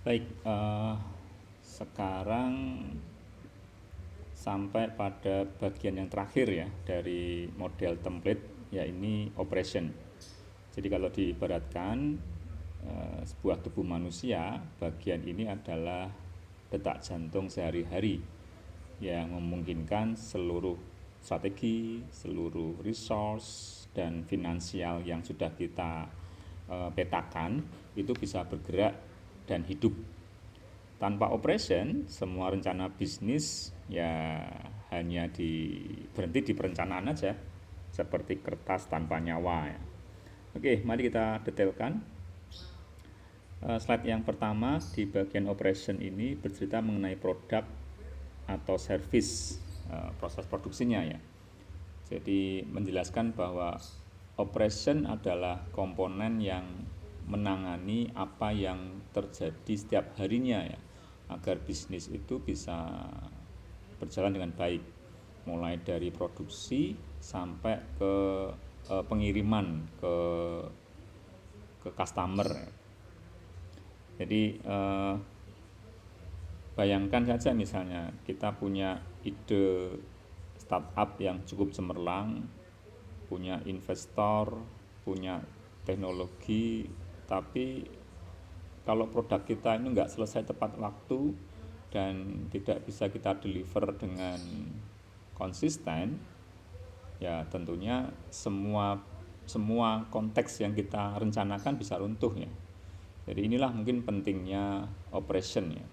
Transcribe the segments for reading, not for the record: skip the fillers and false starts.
Baik, sekarang sampai pada bagian yang terakhir ya dari model template, ya ini operation. Jadi kalau diibaratkan sebuah tubuh manusia, bagian ini adalah detak jantung sehari-hari yang memungkinkan seluruh strategi, seluruh resource dan finansial yang sudah kita petakan itu bisa bergerak dan hidup. Tanpa operation, semua rencana bisnis ya hanya berhenti di perencanaan aja, seperti kertas tanpa nyawa ya. Oke, mari kita detailkan. Slide yang pertama di bagian operation ini bercerita mengenai produk atau service, proses produksinya ya. Jadi menjelaskan bahwa operation adalah komponen yang menangani apa yang terjadi setiap harinya ya, agar bisnis itu bisa berjalan dengan baik, mulai dari produksi sampai ke pengiriman ke customer. Jadi bayangkan saja misalnya kita punya ide startup yang cukup cemerlang, punya investor, punya teknologi, tapi kalau produk kita ini nggak selesai tepat waktu dan tidak bisa kita deliver dengan konsisten, ya tentunya semua semua konteks yang kita rencanakan bisa runtuh ya. Jadi inilah mungkin pentingnya operation ya.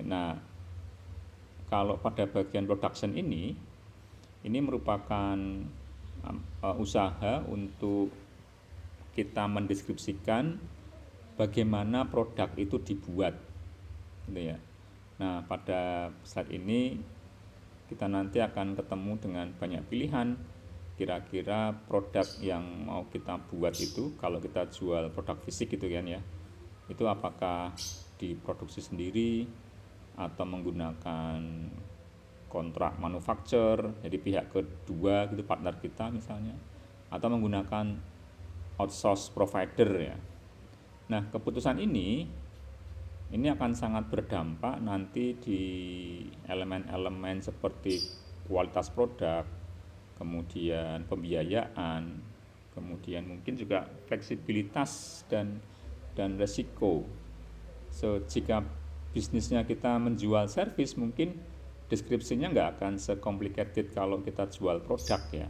Nah, kalau pada bagian production ini merupakan usaha untuk kita mendeskripsikan bagaimana produk itu dibuat, gitu ya. Nah, pada saat ini kita nanti akan ketemu dengan banyak pilihan. Kira-kira produk yang mau kita buat itu, kalau kita jual produk fisik gitu kan ya, itu apakah diproduksi sendiri atau menggunakan kontrak manufaktur, jadi pihak kedua gitu, partner kita misalnya, atau menggunakan outsource provider ya. Nah, keputusan ini akan sangat berdampak nanti di elemen-elemen seperti kualitas produk, kemudian pembiayaan, kemudian mungkin juga fleksibilitas dan resiko. So, jika bisnisnya kita menjual service, mungkin deskripsinya nggak akan secomplicated kalau kita jual produk ya.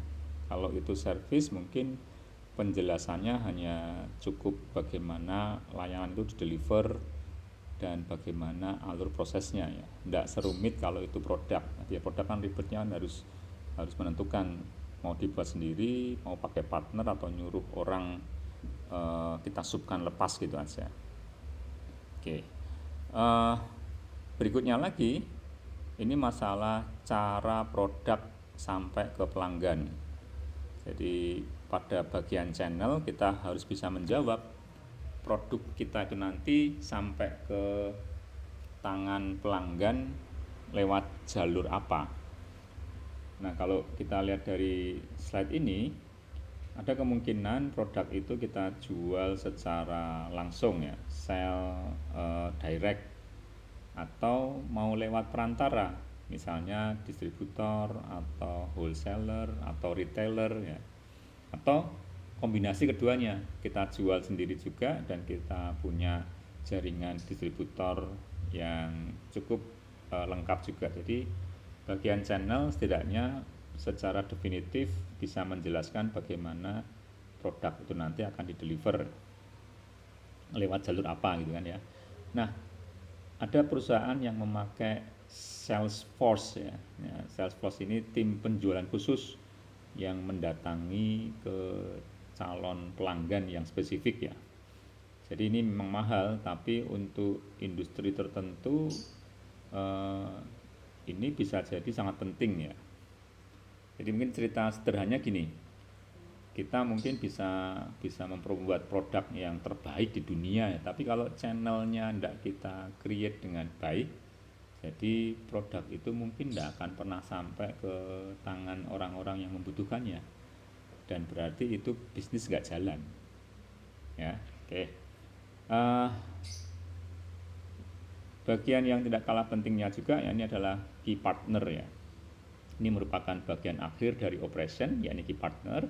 Kalau itu service, mungkin penjelasannya hanya cukup bagaimana layanan itu deliver dan bagaimana alur prosesnya ya. Nggak serumit kalau itu produk. Ya produk kan ribetnya harus harus menentukan mau dibuat sendiri, mau pakai partner atau nyuruh orang kita subkan lepas gitu aja. Oke. Uh, Berikutnya lagi, ini masalah cara produk sampai ke pelanggan. Jadi pada bagian channel kita harus bisa menjawab produk kita itu nanti sampai ke tangan pelanggan lewat jalur apa. Nah, kalau kita lihat dari slide ini, ada kemungkinan produk itu kita jual secara langsung ya, sell direct, atau mau lewat perantara, misalnya distributor atau wholesaler atau retailer ya, atau kombinasi keduanya, kita jual sendiri juga dan kita punya jaringan distributor yang cukup lengkap juga. Jadi bagian channel setidaknya secara definitif bisa menjelaskan bagaimana produk itu nanti akan dideliver lewat jalur apa gitu kan ya. Nah, ada perusahaan yang memakai Salesforce ya. Salesforce ini tim penjualan khusus yang mendatangi ke calon pelanggan yang spesifik ya. Jadi ini memang mahal, tapi untuk industri tertentu eh, ini bisa jadi sangat penting ya. Jadi mungkin cerita sederhananya gini, kita mungkin bisa bisa membuat produk yang terbaik di dunia ya, tapi kalau channelnya tidak kita create dengan baik, jadi produk itu mungkin tidak akan pernah sampai ke tangan orang-orang yang membutuhkannya, dan berarti itu bisnis nggak jalan ya. Oke. Uh, Bagian yang tidak kalah pentingnya juga ya, ini adalah key partner ya. Ini merupakan bagian akhir dari operation, yakni key partner.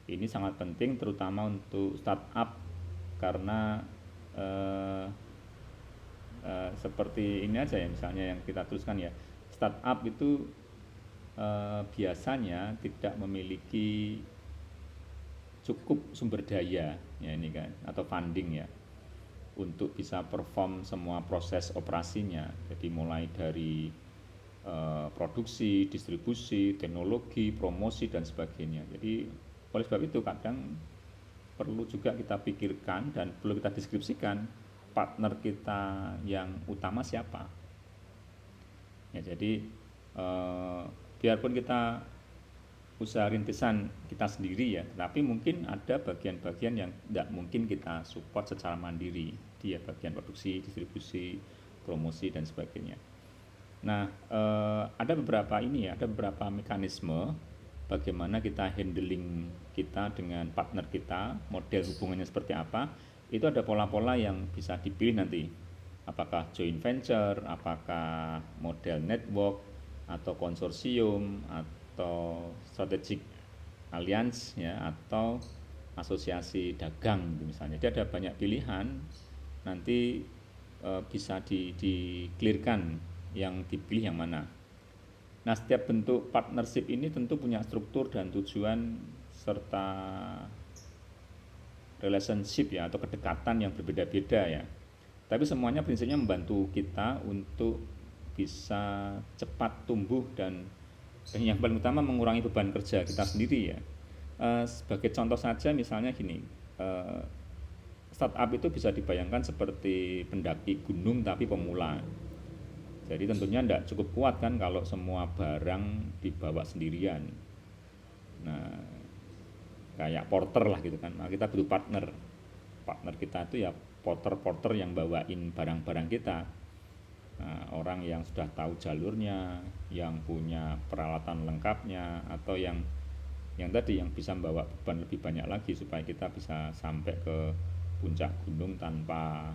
Ini sangat penting terutama untuk startup karena seperti ini aja ya, misalnya yang kita tuliskan ya, startup itu biasanya tidak memiliki cukup sumber daya ya ini kan, atau funding ya, untuk bisa perform semua proses operasinya. Jadi mulai dari produksi, distribusi, teknologi, promosi dan sebagainya. Jadi oleh sebab itu kadang perlu juga kita pikirkan dan perlu kita deskripsikan partner kita yang utama siapa. Ya, jadi biarpun kita usaha rintisan kita sendiri ya, tapi mungkin ada bagian-bagian yang tidak mungkin kita support secara mandiri, dia bagian produksi, distribusi, promosi dan sebagainya. Nah, ada beberapa ini ya, ada beberapa mekanisme bagaimana kita handling kita dengan partner kita, model hubungannya seperti apa. Itu ada pola-pola yang bisa dipilih nanti. Apakah joint venture, apakah model network, atau konsorsium, atau strategic alliance ya, atau asosiasi dagang gitu misalnya. Jadi ada banyak pilihan. Nanti bisa di clearkan yang dipilih yang mana. Nah, setiap bentuk partnership ini tentu punya struktur dan tujuan serta relationship ya, atau kedekatan yang berbeda-beda ya. Tapi semuanya prinsipnya membantu kita untuk bisa cepat tumbuh dan yang paling utama mengurangi beban kerja kita sendiri ya. Sebagai contoh saja misalnya gini, startup itu bisa dibayangkan seperti pendaki gunung tapi pemula. Jadi tentunya tidak cukup kuat kan kalau semua barang dibawa sendirian. Nah, kayak porter lah gitu kan. Nah, kita butuh partner. Partner kita itu ya porter-porter yang bawain barang-barang kita. Nah, orang yang sudah tahu jalurnya, yang punya peralatan lengkapnya, atau yang tadi yang bisa membawa beban lebih banyak lagi supaya kita bisa sampai ke puncak gunung tanpa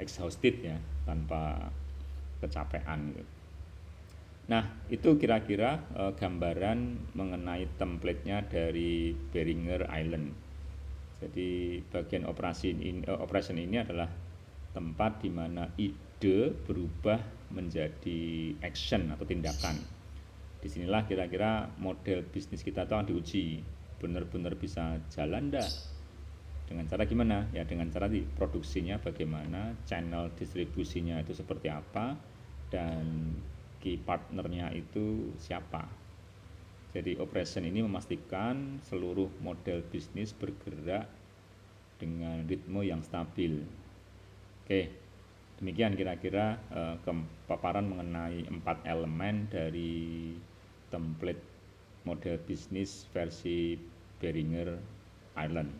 exhausted ya, tanpa kecapean gitu. Nah, itu kira-kira gambaran mengenai template-nya dari Beringer Island. Jadi bagian operation ini adalah tempat di mana ide berubah menjadi action atau tindakan. Disinilah kira-kira model bisnis kita itu akan diuji, benar-benar bisa jalan enggak, dengan cara gimana ya, dengan cara di produksinya bagaimana, channel distribusinya itu seperti apa, dan key partnernya itu siapa. Jadi operation ini memastikan seluruh model bisnis bergerak dengan ritme yang stabil. Oke, demikian kira-kira paparan mengenai 4 elemen dari template model bisnis versi Beringer Island.